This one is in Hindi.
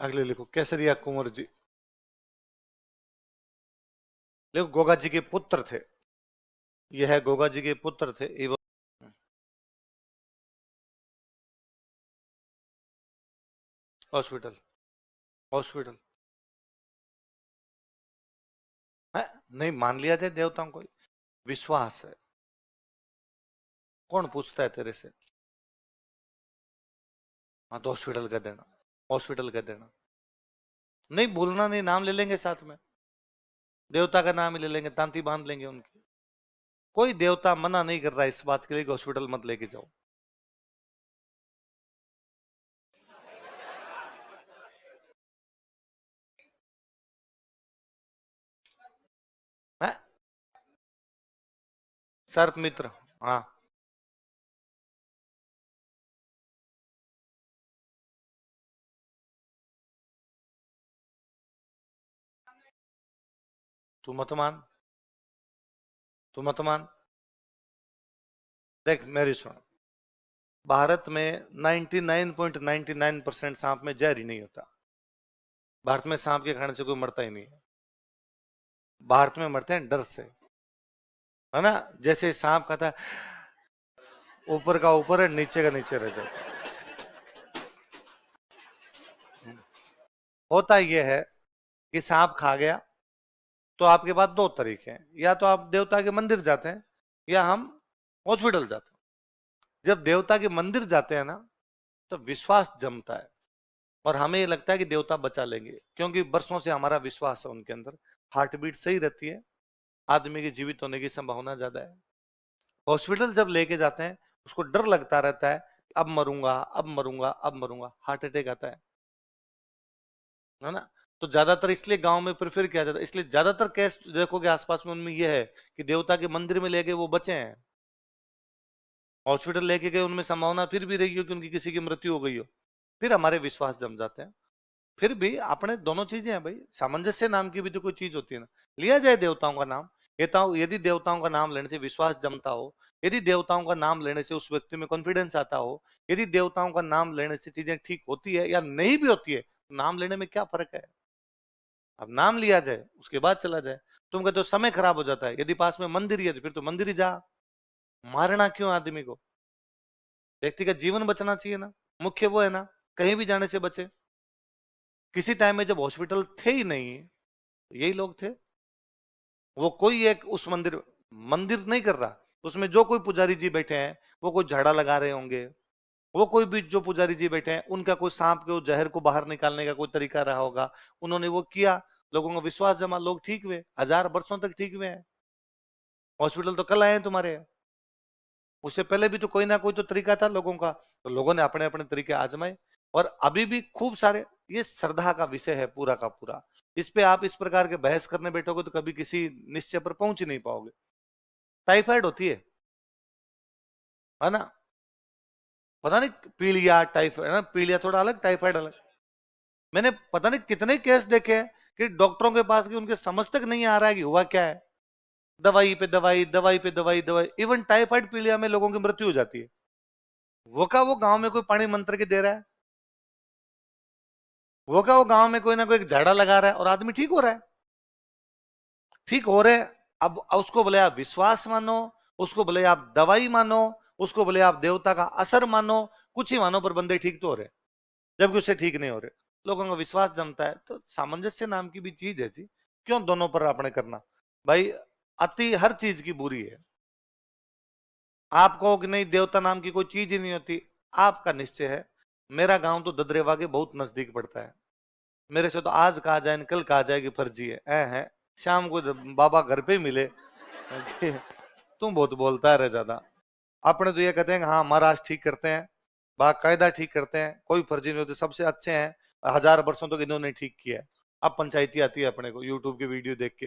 अगले लिखो केसरिया कुंवर जी। देखो गोगा जी के पुत्र थे। यह है गोगा जी के पुत्र थे एवं हॉस्पिटल। हॉस्पिटल है। नहीं मान लिया जाए देवताओं को, विश्वास है। कौन पूछता है तेरे से? हाँ तो हॉस्पिटल का देना। हॉस्पिटल का देना। नहीं बोलना नहीं, नाम ले लेंगे साथ में। देवता का नाम ही ले लेंगे, तांती बांध लेंगे उनकी। कोई देवता मना नहीं कर रहा है इस बात के लिए कि हॉस्पिटल मत लेके जाओ। है सर्प मित्र। हाँ तू मत मान। तू मत मान। देख मेरी सुन। भारत में 99.99% सांप में जहर ही नहीं होता। भारत में सांप के खाने से कोई मरता ही नहीं है। भारत में मरते हैं डर से। है ना? जैसे सांप खाता है, ऊपर का ऊपर है, नीचे का नीचे रह जाता है। होता यह है कि सांप खा गया तो आपके पास दो तरीके हैं, या तो आप देवता के मंदिर जाते हैं या हम हॉस्पिटल जाते हैं। जब देवता के मंदिर जाते हैं ना, तो विश्वास जमता है और हमें ये लगता है कि देवता बचा लेंगे, क्योंकि बरसों से हमारा विश्वास है उनके अंदर। हार्ट बीट सही रहती है, आदमी की जीवित होने की संभावना ज्यादा है। हॉस्पिटल जब लेके जाते हैं, उसको डर लगता रहता है, अब मरूंगा अब मरूंगा अब मरूंगा, हार्ट अटैक आता है ना? तो ज्यादातर इसलिए गांव में प्रेफर किया जाता है, इसलिए ज्यादातर केस देखोगे आसपास में उनमें यह है कि देवता के मंदिर में ले गए वो बचे हैं। हॉस्पिटल लेके गए, उनमें संभावना फिर भी रही हो कि उनकी किसी की मृत्यु हो गई हो, फिर हमारे विश्वास जम जाते हैं। फिर भी अपने दोनों चीजें हैं भाई, सामंजस्य नाम की भी तो कोई चीज होती है ना। लिया जाए देवताओं का नाम। यदि देवताओं का नाम लेने से विश्वास जमता हो, यदि देवताओं का नाम लेने से उस व्यक्ति में कॉन्फिडेंस आता हो, यदि देवताओं का नाम लेने से चीजें ठीक होती है या नहीं भी होती है, तो नाम लेने में क्या फर्क है? अब नाम लिया जाए उसके बाद चला जाए। तुम कहते हो समय खराब हो जाता है, यदि पास में मंदिर ही है तो फिर तो मंदिर ही जा। मारना क्यों आदमी को? व्यक्ति का जीवन बचना चाहिए ना, मुख्य वो है ना, कहीं भी जाने से बचे। किसी टाइम में जब हॉस्पिटल थे ही नहीं, यही लोग थे। वो कोई एक उस मंदिर मंदिर नहीं कर रहा, उसमें जो कोई पुजारी जी बैठे हैं वो कोई झाड़ा लगा रहे होंगे। वो कोई भी जो पुजारी जी बैठे हैं उनका कोई सांप के जहर को बाहर निकालने का कोई तरीका रहा होगा, उन्होंने वो किया, लोगों का विश्वास जमा, लोग ठीक हुए, हजार वर्षों तक ठीक हुए हैं। हॉस्पिटल तो कल आए हैं तुम्हारे। उससे पहले भी तो कोई ना कोई तो तरीका था लोगों का, तो लोगों ने अपने अपने तरीके आजमाए। और अभी भी खूब सारे, ये श्रद्धा का विषय है पूरा का पूरा। इस पे आप इस प्रकार के बहस करने बैठोगे तो कभी किसी निश्चय पर पहुंच ही नहीं पाओगे। टाइफाइड होती है ना? पता नहीं, पीलिया टाइफाइड है ना, पीलिया थोड़ा अलग, टाइफाइड अलग। मैंने पता नहीं कितने केस देखे हैं कि डॉक्टरों के पास कि उनके समझ तक नहीं आ रहा है कि हुआ क्या है। दवाई पे दवाई, दवाई पे दवाई, दवाई, इवन टाइफाइड पीलिया में लोगों की मृत्यु हो जाती है। वो गांव में कोई पानी मंत्र के दे रहा है? वो गांव में कोई ना कोई झाड़ा लगा रहा है और आदमी ठीक हो रहा है। ठीक हो रहे हैं। अब उसको बोले आप विश्वास मानो, उसको बोले आप दवाई मानो, उसको बोले आप देवता का असर मानो, कुछ ही मानो, पर बंदे ठीक तो हो रहे, जबकि उससे ठीक नहीं हो रहे। लोगों का विश्वास जमता है, तो सामंजस्य नाम की भी चीज है जी। क्यों दोनों पर अपने करना? भाई अति हर चीज की बुरी है। आप कहो कि नहीं देवता नाम की कोई चीज ही नहीं होती, आपका निश्चय है। मेरा गांव तो ददरेवा के बहुत नजदीक पड़ता है। मेरे से तो आज कहा जाए कल कहा जाए कि फर्जी है शाम को जब बाबा घर पे मिले कि तुम बहुत बोलता है रे ज्यादा। अपने तो ये कहते हैं कि हाँ महाराज ठीक करते हैं, बाकायदा ठीक करते हैं, कोई फर्जी नहीं होती, सबसे अच्छे हैं, हजार वर्षों तक इन्होंने ठीक किया है। अब पंचायती आती है अपने को यूट्यूब की वीडियो देख के।